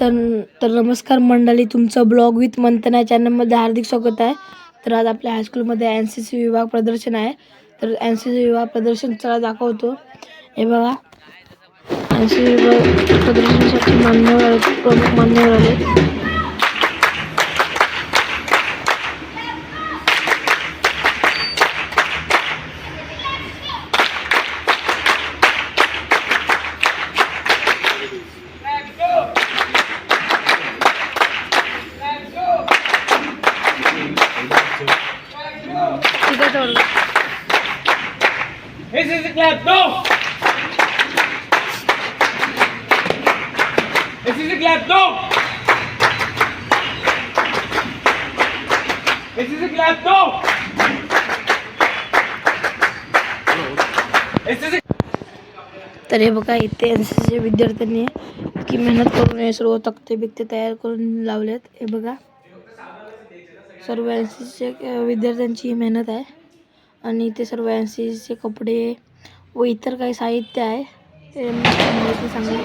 तर नमस्कार मंडळी, तुमचं ब्लॉग विथ मंथन चॅनलमध्ये हार्दिक स्वागत आहे। तर आज आपल्या हायस्कूलमध्ये एनसीसी विभाग प्रदर्शन आहे। तर एनसीसी विभाग प्रदर्शन चला दाखवतो। हे बघा, एनसीसी विभाग प्रदर्शनासाठी मान्यवर आले, प्रमुख मान्यवर आले। This is the clap, go! This is the clap, go! This is the clap, go! This is the... तर हे बघा, इथे एनसीसी विद्यार्थ्यांनी इतकी मेहनत करून हे सर्व तक्ते बिकते तयार करून लावलेत। हे बघा, सर्व एनसीसीच्या विद्यार्थ्यांची मेहनत आहे आणि ते सर्व एनसीसीचे कपडे व इतर काही साहित्य आहे ते माहिती सांगेल।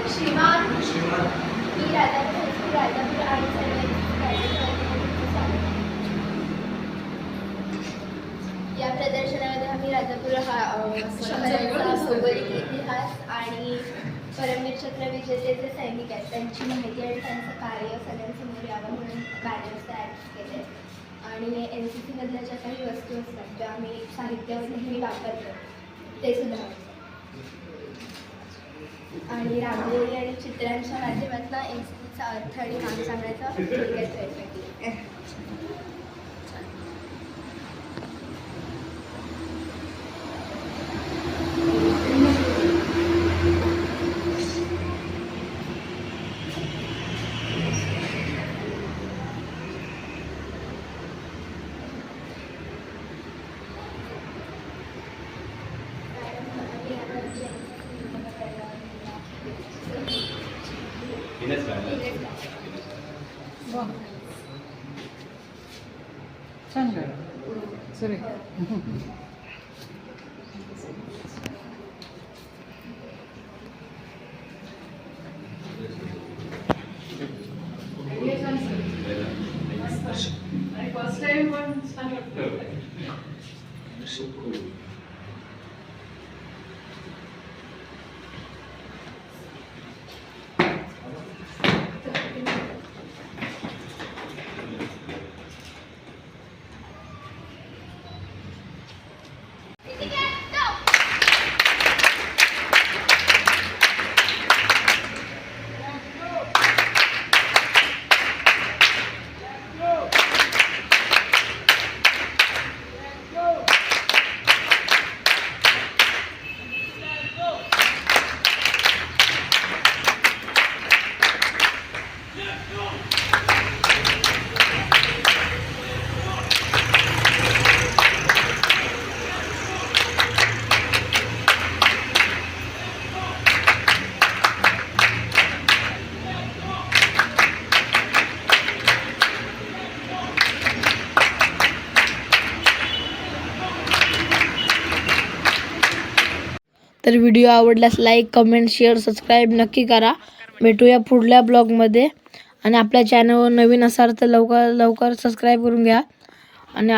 या प्रदर्शनामध्ये आम्ही राजापूर भौगोलिक इतिहास आणि परमवीर चक्र विजेते सैनिक आहेत त्यांची माहिती आणि त्यांचं कार्य सगळ्यांसमोर यावं म्हणून बॅनर्स तयार केले। आणि एन सी सी मधल्या ज्या काही वस्तू असतात ज्या आम्ही साहित्यावर नेहमी वापरतो ते सुद्धा, आणि रांगोळी आणि चित्रांच्या माध्यमातून एन सी सीचा अर्थ आणि काम सांगण्याचा प्रयत्न केला। Sorry. First time one standard. तर व्हिडिओ आवडल्यास लाईक, कमेंट, शेअर, सबस्क्राईब नक्की करा। भेटूया पुढल्या ब्लॉगमध्ये। आणि आपल्या चॅनलवर नवीन असाल तर लवकर सबस्क्राईब करून घ्या। आणि